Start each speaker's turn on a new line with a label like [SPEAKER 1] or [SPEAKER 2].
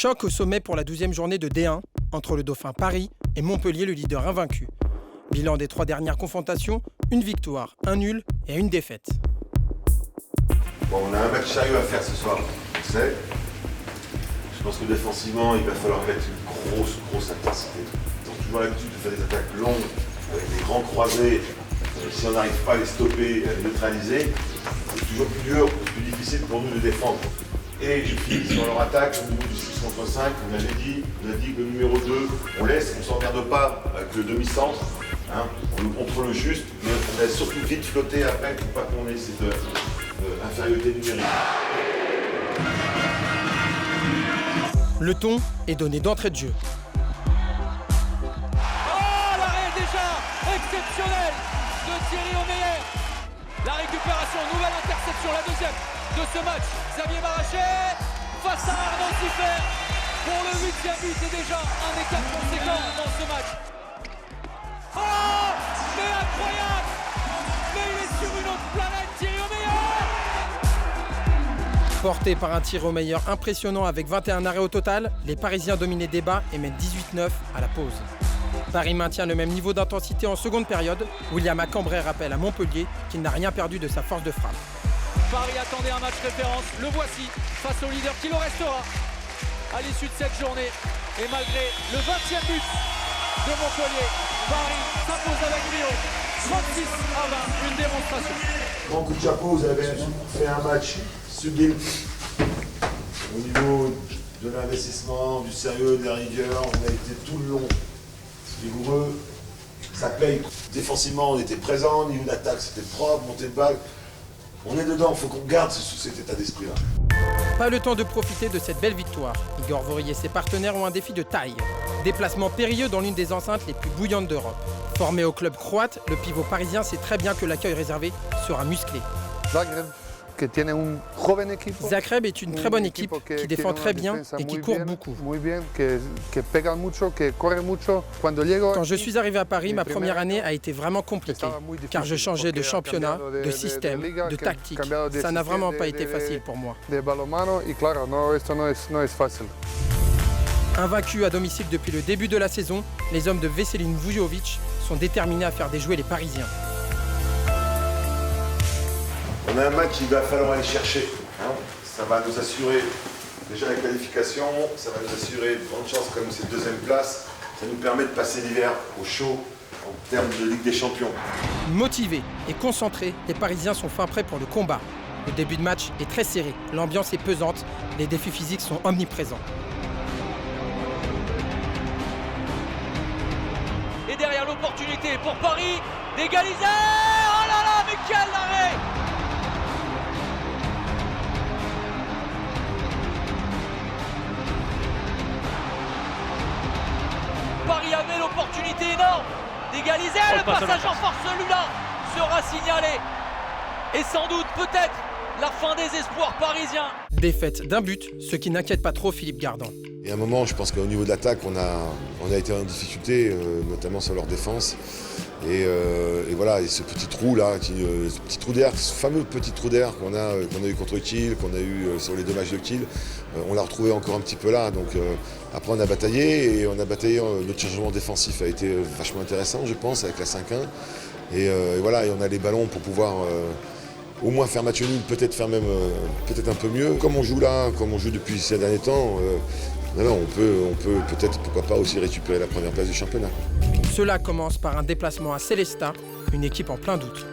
[SPEAKER 1] Choc au sommet pour la 12e journée de D1 entre le Dauphin Paris et Montpellier, le leader invaincu. Bilan des 3 dernières confrontations, une victoire, un nul et une défaite.
[SPEAKER 2] Bon, on a un match sérieux à faire ce soir, on sait. Je pense que défensivement, il va falloir mettre une grosse intensité. Ils ont toujours l'habitude de faire des attaques longues, avec des grands croisés. Si on n'arrive pas à les stopper, à les neutraliser, c'est toujours plus dur, plus difficile pour nous de défendre. Et je finis sur leur attaque, au niveau du 6 contre 5, on a dit que le numéro 2, on laisse, on ne s'emmerde pas avec le demi-centre. Hein, on le contrôle juste, mais on laisse surtout vite flotter après pour pas qu'on ait cette infériorité numérique.
[SPEAKER 1] Le ton est donné d'entrée de jeu.
[SPEAKER 3] Oh, l'arrêt déjà exceptionnel de Thierry Omeyer. La récupération, nouvelle interception, la deuxième de ce match. Xavier Maracher face à Arnaud Siffert pour le 8e but et déjà un écart conséquent dans ce match. Oh, mais incroyable! Mais il est sur une autre planète, Thierry Omeyer!
[SPEAKER 1] Porté par un tir au meilleur impressionnant avec 21 arrêts au total, les Parisiens dominaient débat et mettent 18-9 à la pause. Paris maintient le même niveau d'intensité en seconde période. William Cambray rappelle à Montpellier qu'il n'a rien perdu de sa force de frappe.
[SPEAKER 3] Paris attendait un match référence, le voici, face au leader qui le restera à l'issue de cette journée. Et malgré le 20e but de Montpellier, Paris s'impose avec Lyon, 36-20, une démonstration.
[SPEAKER 2] Grand coup de chapeau, vous avez fait un match sublime au niveau de l'investissement, du sérieux, de la rigueur. On a été tout le long rigoureux, ça paye. Défensivement, on était présent, au niveau d'attaque, c'était propre, montée de balle. On est dedans, il faut qu'on garde cet état d'esprit-là.
[SPEAKER 1] Pas le temps de profiter de cette belle victoire. Igor Vorier et ses partenaires ont un défi de taille. Déplacement périlleux dans l'une des enceintes les plus bouillantes d'Europe. Formé au club croate, le pivot parisien sait très bien que l'accueil réservé sera musclé. Zagreb est une très bonne équipe qui défend très bien et qui court beaucoup. Quand je suis arrivé à Paris, ma première année a été vraiment compliquée, car je changeais de championnat, de système, de tactique. Ça n'a vraiment pas été facile pour moi. Invaincus à domicile depuis le début de la saison, les hommes de Veselin Vujovic sont déterminés à faire déjouer les Parisiens.
[SPEAKER 2] On a un match qu'il va falloir aller chercher. Hein. Ça va nous assurer déjà la qualification, ça va nous assurer de grandes chances comme cette deuxième place. Ça nous permet de passer l'hiver au chaud en termes de Ligue des Champions.
[SPEAKER 1] Motivés et concentrés, les Parisiens sont fin prêts pour le combat. Le début de match est très serré, l'ambiance est pesante, les défis physiques sont omniprésents.
[SPEAKER 3] Et derrière l'opportunité pour Paris d'égaliser. Oh là là, mais quel arrêt! Paris avait l'opportunité énorme d'égaliser. Le passage en force, celui-là, sera signalé. Et sans doute, peut-être, la fin des espoirs parisiens.
[SPEAKER 1] Défaite d'un but, ce qui n'inquiète pas trop Philippe Gardan.
[SPEAKER 2] Il y a un moment, je pense qu'au niveau de l'attaque, on a été en difficulté, notamment sur leur défense. Et voilà, et ce petit trou là, ce petit trou d'air, ce fameux petit trou d'air qu'on a eu contre Kiel, qu'on a eu sur les deux matchs de Kiel, on l'a retrouvé encore un petit peu là. Donc après on a bataillé notre changement défensif a été vachement intéressant, je pense, avec la 5-1. Et voilà, et on a les ballons pour pouvoir au moins faire match nul, peut-être faire même peut-être un peu mieux. Comme on joue là, comme on joue depuis ces derniers temps, on peut peut-être, pourquoi pas, aussi récupérer la première place du championnat.
[SPEAKER 1] Cela commence par un déplacement à Sélestat, une équipe en plein doute.